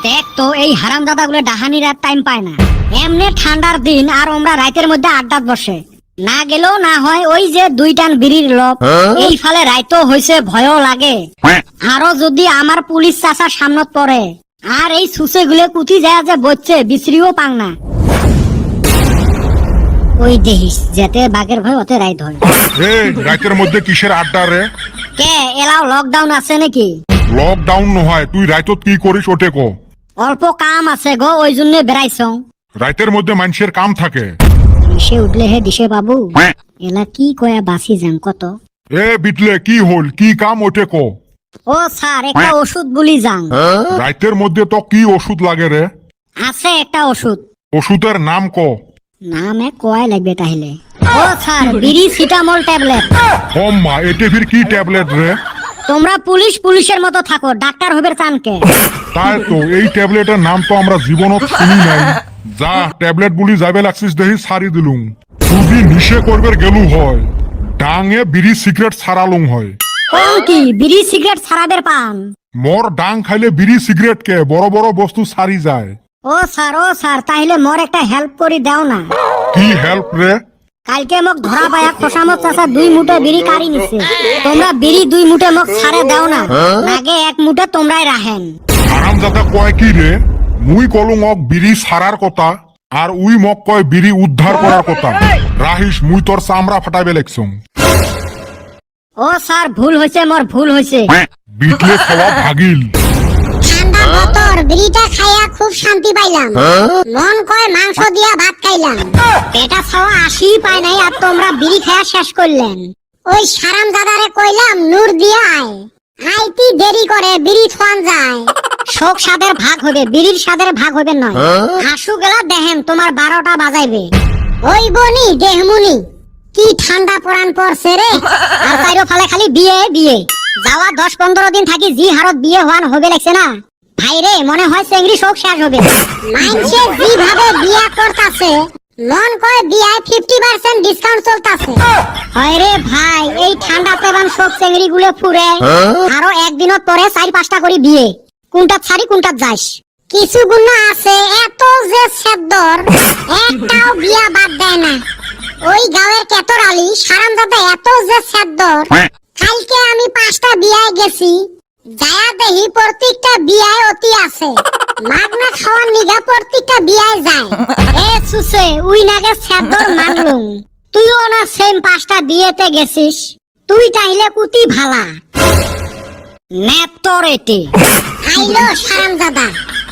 দেখ তো এই হারামজাদা গুলো ডাহানির আর টাইম পায় না। এমনি ঠান্ডার দিন আর আমরা রাতের মধ্যে আড্ডাত বসে না গেলেও না হয় ওই যে 2 টান বিড়ির লোভ। এই ফলে রাইতো হইছে ভয়ও লাগে। আরো যদি আমার পুলিশ চাচার সামনত পড়ে আর এই সুসে গুলো কুতি যায় যে বচ্ছে বিশ্রিও পাং না। ওই দেখিস যেতে বাঘের ভয় ওতে রাইত হয়। এই রাতের মধ্যে কিসের আড্ডা রে? কে এলাও লকডাউন আছে নাকি? লকডাউন নহয়, তুই রাইতত কি করিস ওটে কো। অল্প কাম আছে গো, ওই জন্য বেড়াইছং। রাতের মধ্যে মানুষের কাম থাকে। দিশে উঠলে হে দিশে বাবু এলা কি কয়া বাসি যান কত। এ বিটলে কি হল, কি কাম ওটে কো। ও স্যার একটা ওষুধ বলি যান। রাতের মধ্যে তো কি ওষুধ লাগে রে? আছে একটা ওষুধ। ওষুধের নাম কো। নামে কয় লাগবে তাহলে? ও স্যার বিড়ি সিটামল ট্যাবলেট। মা এটে ফির কি ট্যাবলেট রে? তোমরা পুলিশের মতো থাকো, ডাক্তার হবে চানকে। তাই তো এই ট্যাবলেটের নাম তো আমরা জীবনত শুনি নাই। যা ট্যাবলেট বলি যাবে লাগছিস দেহি সারি দিলুম। যদি নিশে করবার গেলু হয় ডাঙে বিড়ি সিগারেট ছাড়ালুম হয়। কোন কি বিড়ি সিগারেট ছাড়াবের পান? মোর ডাং খাইলে বিড়ি সিগারেট কে বড় বড় বস্তু সারি যায়। ও স্যার তাহলে মোর একটা হেল্প করে দাও না। কি হেল্প রে? কালকে মোক ধরা পায়া খোসামত চাচা 2 মুঠে বিড়ি কাড়ি নিছে। তোমরা বিড়ি 2 মুঠে মোক ছাড়ে দাও না, আগে 1 মুঠে তোমরাই রাখেন। আরামজাদা কয় কি রে? মুই কলু মক বিড়ি ছাড়ার কথা আর উই মক কয় বিড়ি উদ্ধার করার কথা। রাহিস মুই তোর চামড়া ফাটাবে লেখছুম। ও স্যার ভুল হয়েছে, মোর ভুল হয়েছে। বিটলে খাওয়া ভাগিল। ঠান্ডা বতর বিড়িটা খাইয়া খুব শান্তি পাইলাম। মন কয় মাংস দিয়া ভাত খাইলাম। পেটা খাওয়া 80 পায় নাই আর তোমরা বিড়ি খাওয়া শেষ করলেন। ওই সারামজাদারে কইলাম নূর দিয়া আয়, আইতি দেরি করে বিড়ি থান যায়। শোক স্বাদের ভাগ হবে, বিড়ির স্বাদের ভাগ হবে নয়। হাসু গেলা দেখেন তোমার 12টা বাজাইবে। ওই বনি দেহমুনি কি ঠান্ডা পরান পড়ছে রে। আর তাইরো ফালে খালি বিয়ে যাওয়া 10-15 দিন থাকি জি হারত বিয়ে হওয়ান হবে লাগছে না ভাই রে। মনে হয় চেংড়ি শোক শেষ হবে। মাইনসে যেভাবে বিয়া করতাছে মন কয় বিয়ায় 50% ডিসকাউন্ট চলতাছে। হয় রে ভাই এই ঠান্ডাতে বান শোক চেংড়ি গুলো ফুরে আরো একদিনত পরে 4-5টা করে বিয়ে। কোনটা ছাড়ি কোনটা যাস? কিছু গুণ আছে এত যে সেদ্দর একটাও বিয়া বাদ দেয় না। ওই গাঁয়ের কেতর আলী সারামজাদা এত যে সেদ্দর, কালকে আমি 5টা বিয়ায় গেছি, যায়া দেখি প্রত্যেকটা বিয়ায় অতি আছে। মাগনা খাওয়ার নিগা প্রত্যেকটা বিয়ায় যায়। এ সুসে উই নাগে সেদর মানলুম, তুইও না সেম 5টা বিয়েতে গেছিস। তুই তাইলে কুতি ভালা নেতর এটি আইলো সারামজাদা।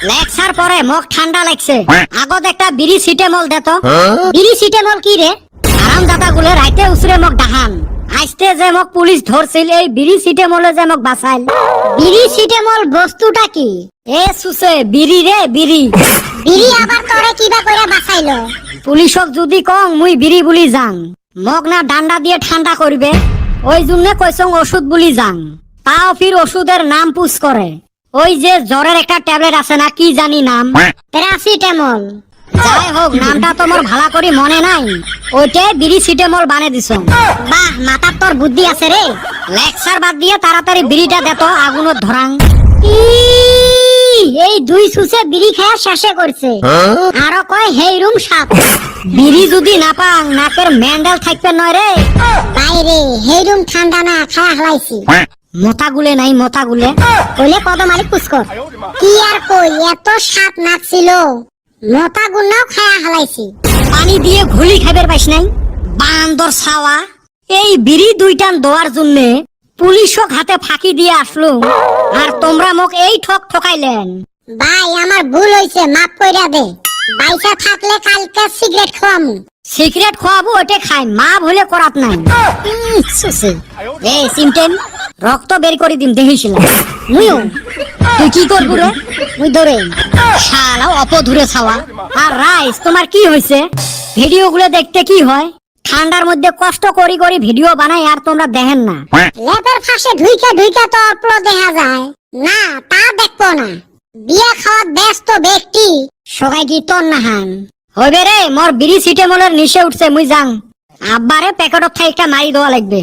লেকচার পরে মোক ঠান্ডা লাগছে, আগত একটা বিড়ি সিটেমল দে তো। বিড়ি সিটেমল কি রে? হারামজাদা গুলো রাইতে উসরে মোক ডাহান। আজতে যে মোক পুলিশ ধরছিল এই বিড়ি সিটেমলে যে মোক বাঁচাইল। বিড়ি সিটেমল বস্তুটা কি? এ সুসে বিড়ি রে বিড়ি। বিড়ি আবার তোরে কিবা কইরা বাঁচাইলো? পুলিশক যদি কং মুই বিড়ি বুলি যাং, মোক না ডান্ডা দিয়ে ঠান্ডা করবে। ওই জন্য কইছং ওষুধ বুলি যাং। তাও ফির ওষুধের নাম পুষ করে। ওই যে জ্বরের একটা ট্যাবলেট আছে না কি জানি নাম, প্যারাসিটামল। যাই হোক নামটা তোমার ভালো করে মনে নাই, ওইটাই বিড়ি সিটেমল বানে দিছ। বাহ মাথার তোর বুদ্ধি আছে রে। লেকচার বাদ দিয়ে তাড়াতাড়ি বিড়িটা দে তো, আগুনত ধরাং। এই 2 সুসে বিড়ি খায়া শেষে করছে, আরো কয় হেই রুম সাপ। বিড়ি যদি না পাং নাকের ম্যান্ডেল থাকবে নয় রে। বাইরে হেইরুম ঠান্ডা না খায়া হালাইছি। মোতা গুলে নাই, মোতা গুলে কইলে কদম আলী পুষ্কর। কি আর কই এত সাপ নাকছিল, মোটা গুনাও খায়া হালাইছি। পানি দিয়ে ঘুলি খাইবার পাইস নাই বান্দর ছাওয়া। এই বিড়ি 2 টান দেওয়ার জন্য পুলিশক হাতে ফাঁকি দিয়ে আসলো আর তোমরা মোক এই ঠকাইলেন। ভাই আমার ভুল হইছে, মাফ কইরা দে। বাইসা থাকলে কালকে সিগারেট খাওয়ামু। সিগারেট খাওয়াবো ওটা খাই, মা ভুলে করাত নাই। এই সিমটেম রক্ত বের করে দিম দেখিছিলাম। মুইও তুই কি করবো রে? মুই ধরে শালা অপধুরে ছাওয়া। আর রাইস তোমার কি হয়েছে? ভিডিও গুলো দেখতে কি হয়? ঠান্ডার মধ্যে কষ্ট করি ভিডিও বানাই আর তোমরা দেখেন না। লেপের ফাঁসে ঢুইকা তো অল্প দেখা যায় না, তা দেখবো না। বিয়া খাওয়ার ব্যস্ত ব্যক্তি সবাই কি তোর না হান হইবে রে। মোর বিড়ি সিটেমলের নিচে উঠছে, মুই যাং। আব্বারে প্যাকেটত থাই একটা মারি দেওয়া লাগবে।